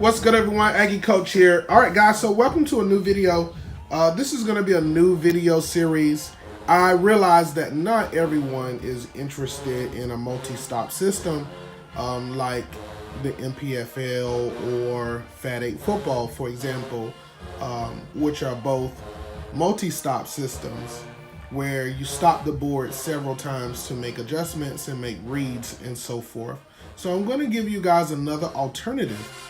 What's good, everyone? Aggie Coach here. All right, guys, so welcome to a new video. This is going to be a new video series. I realize that not everyone is interested in a multi-stop system like the MPFL or Fat 8 football, for example, which are both multi-stop systems where you stop the board several times to make adjustments and make reads and so forth. So I'm going to give you guys another alternative.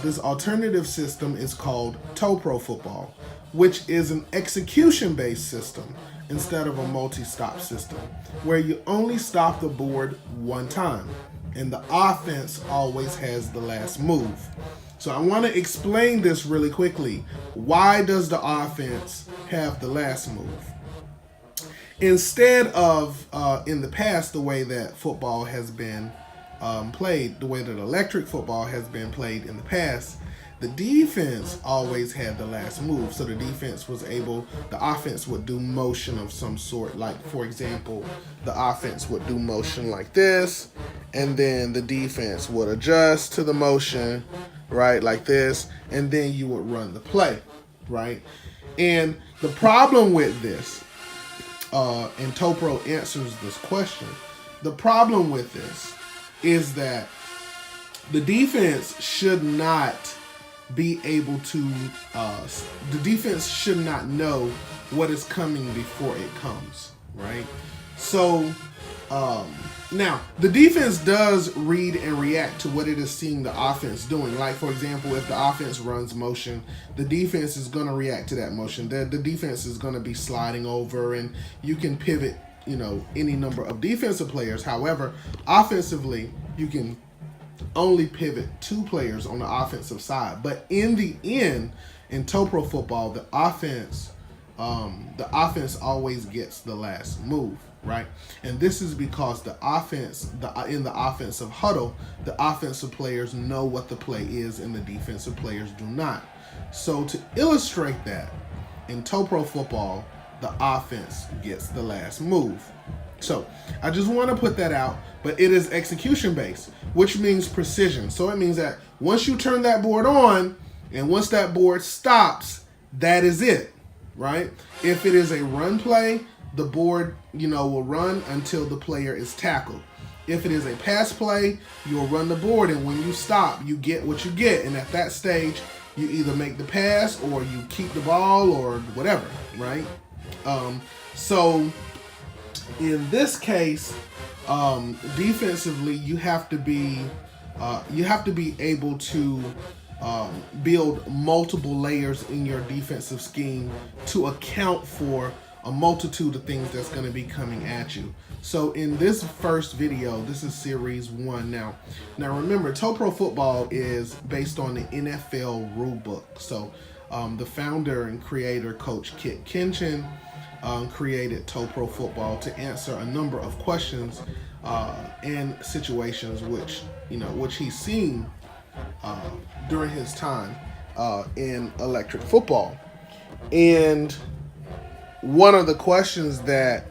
This alternative system is called Toepro football, which is an execution-based system instead of a multi-stop system, where you only stop the board one time, and the offense always has the last move. So I want to explain this really quickly. Why does the offense have the last move? Instead of, in the past, the way that football has been played, the way that electric football has been played in the past, the defense always had the last move. So the defense was able, the offense would do motion of some sort. Like, for example, the offense would do motion like this, and then the defense would adjust to the motion, right, like this, and then you would run the play, right? And the problem with this, and Toepro answers this question, the problem with this is that the defense should not be able to, the defense should not know what is coming before it comes, right? So, now, the defense does read and react to what it is seeing the offense doing. Like, for example, if the offense runs motion, the defense is going to react to that motion. The defense is going to be sliding over, and you can pivot, you know, any number of defensive players. However, offensively, you can only pivot two players on the offensive side. But in the end, in Toepro football, the offense always gets the last move, right? And this is because the offense, in the offensive huddle, the offensive players know what the play is and the defensive players do not. So to illustrate that, in Toepro football, the offense gets the last move. So I just want to put that out, but it is execution based, which means precision. So it means that once you turn that board on and once that board stops, that is it, right? If it is a run play, the board, you know, will run until the player is tackled. If it is a pass play, you'll run the board, and when you stop, you get what you get. And at that stage, you either make the pass or you keep the ball or whatever, right? So in this case, defensively, you have to be able to build multiple layers in your defensive scheme to account for a multitude of things that's going to be coming at you. So in this first video, this is series 1 now. Now remember, Toepro football is based on the NFL rulebook. So the founder and creator, Coach KINCHEN, created Toepro football to answer a number of questions and situations which he's seen during his time in electric football. And one of the questions that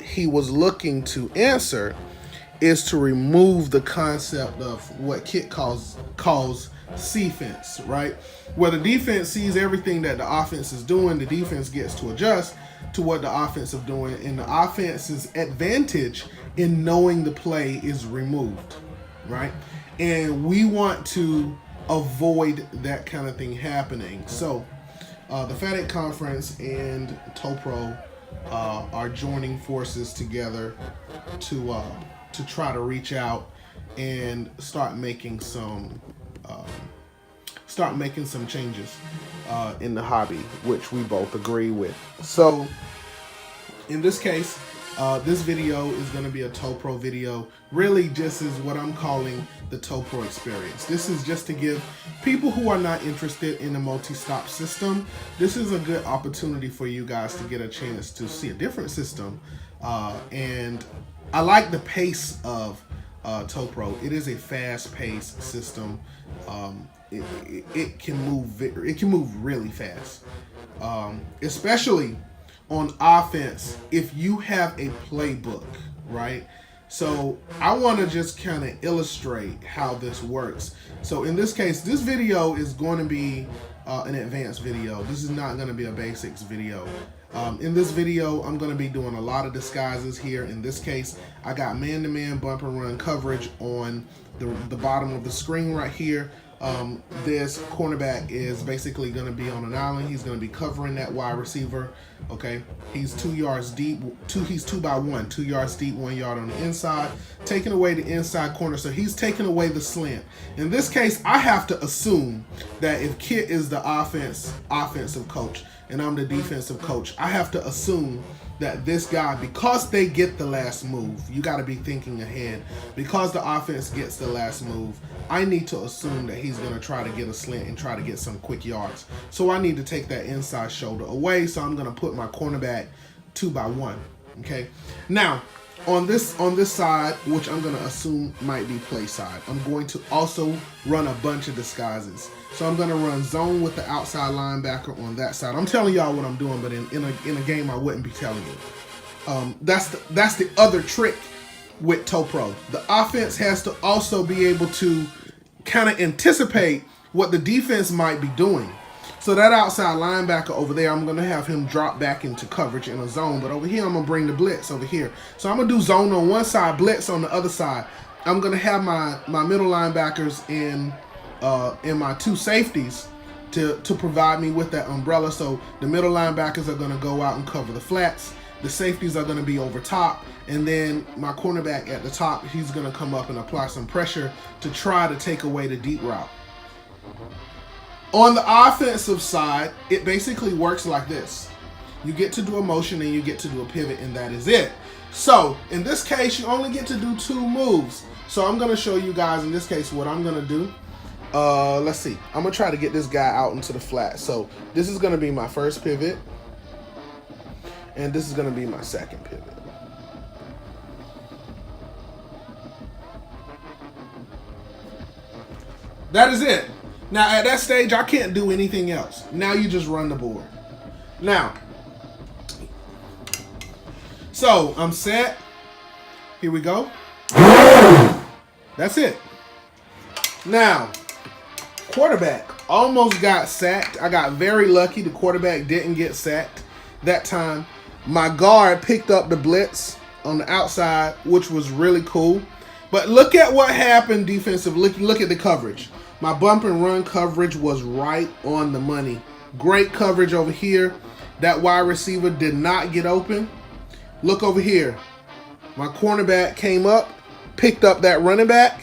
he was looking to answer is to remove the concept of what Kit calls defense, right? Where the defense sees everything that the offense is doing, the defense gets to adjust to what the offense is doing, and the offense's advantage in knowing the play is removed, right? And we want to avoid that kind of thing happening. So the Fat 8 Conference and Toepro are joining forces together to try to reach out and start making some changes in the hobby, which we both agree with. So in this case, this video is going to be a Toepro video. Really, just is what I'm calling the Toepro experience. This is just to give people who are not interested in a multi-stop system, this is a good opportunity for you guys to get a chance to see a different system. And I like the pace of Toepro. It is a fast-paced system. It can move really fast, especially on offense. If you have a playbook, right? So I want to just kind of illustrate how this works. So in this case, this video is going to be an advanced video. This is not going to be a basics video. In this video, I'm going to be doing a lot of disguises here. In this case, I got man-to-man bump and run coverage on the bottom of the screen right here. This cornerback is basically going to be on an island. He's going to be covering that wide receiver. Okay, he's 2 yards deep. He's 2 by 1, 2 yards deep, 1 yard on the inside, taking away the inside corner. So he's taking away the slant. In this case, I have to assume that if Kit is the offensive coach and I'm the defensive coach, I have to assume that this guy, because they get the last move, you got to be thinking ahead. Because the offense gets the last move, I need to assume that he's going to try to get a slant and try to get some quick yards. So I need to take that inside shoulder away. So I'm going to put my cornerback 2 by 1. Okay. Now, on this side, which I'm going to assume might be play side, I'm going to also run a bunch of disguises. So I'm going to run zone with the outside linebacker on that side. I'm telling y'all what I'm doing, but in a game I wouldn't be telling you. That's the other trick with Toepro. The offense has to also be able to kind of anticipate what the defense might be doing. So that outside linebacker over there, I'm going to have him drop back into coverage in a zone. But over here, I'm going to bring the blitz over here. So I'm going to do zone on one side, blitz on the other side. I'm going to have my middle linebackers in my 2 safeties to provide me with that umbrella. So the middle linebackers are going to go out and cover the flats. The safeties are going to be over top. And then my cornerback at the top, he's going to come up and apply some pressure to try to take away the deep route. On the offensive side, it basically works like this. You get to do a motion and you get to do a pivot, and that is it. So in this case, you only get to do 2 moves. So I'm going to show you guys in this case what I'm going to do. Let's see. I'm going to try to get this guy out into the flat. So this is going to be my first pivot. And this is going to be my second pivot. That is it. Now, at that stage, I can't do anything else. Now you just run the board. Now, so I'm set. Here we go. That's it. Now, quarterback almost got sacked. I got very lucky. The quarterback didn't get sacked that time. My guard picked up the blitz on the outside, which was really cool. But look at what happened defensive. Look at the coverage. My bump and run coverage was right on the money. Great coverage over here. That wide receiver did not get open. Look over here. My cornerback came up, picked up that running back,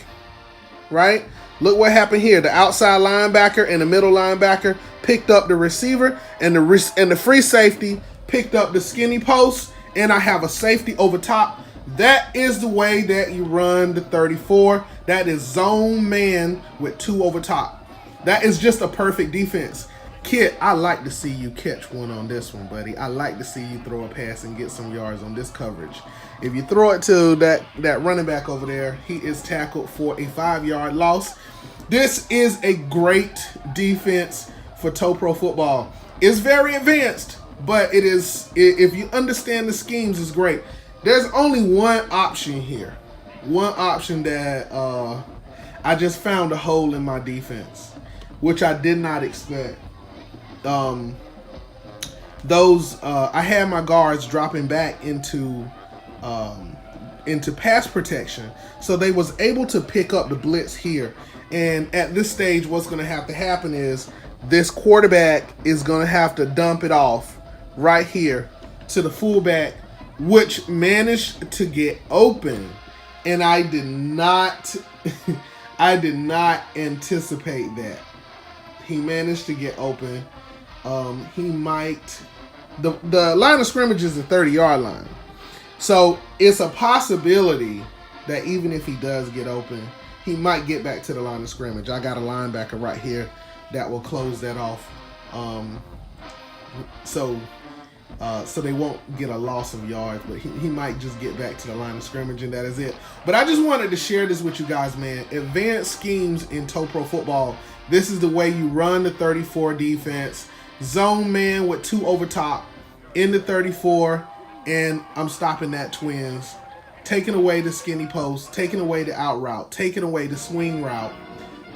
right? Look what happened here. The outside linebacker and the middle linebacker picked up the receiver, and the free safety picked up the skinny post, and I have a safety over top. That is the way that you run the 34. That is zone man with 2 over top. That is just a perfect defense. Kit, I like to see you catch one on this one, buddy. I like to see you throw a pass and get some yards on this coverage. If you throw it to that running back over there, he is tackled for a 5-yard loss. This is a great defense for Toepro football. It's very advanced, but it is, if you understand the schemes, it's great. There's only one option here. One option that I just found a hole in my defense, which I did not expect. I had my guards dropping back into pass protection, so they was able to pick up the blitz here. And at this stage, what's going to have to happen is this quarterback is going to have to dump it off right here to the fullback, which managed to get open. And I did not anticipate that. He managed to get open. He might, the line of scrimmage is the 30-yard line. So it's a possibility that even if he does get open, he might get back to the line of scrimmage. I got a linebacker right here that will close that off. So they won't get a loss of yards, but he might just get back to the line of scrimmage, and that is it. But I just wanted to share this with you guys, man. Advanced schemes in Toepro football. This is the way you run the 34 defense. Zone man with 2 over top in the 34, and I'm stopping that twins taking away the skinny post, taking away the out route, taking away the swing route,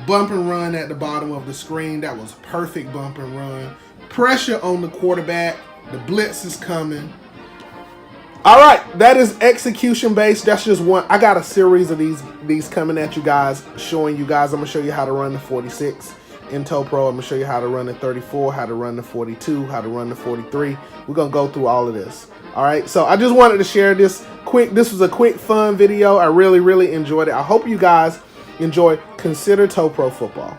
bump and run at the bottom of the screen. That was perfect bump and run. Pressure on the quarterback. The blitz is coming. All right, that is execution based. That's just one. I got a series of these coming at you guys, showing you guys. I'm gonna show you how to run the 46 in Toepro. I'm gonna show you how to run the 34, how to run the 42, how to run the 43. We're gonna go through all of this. All right, so I just wanted to share this quick. This was a quick, fun video. I really enjoyed it. I hope you guys enjoy. Consider Toepro football.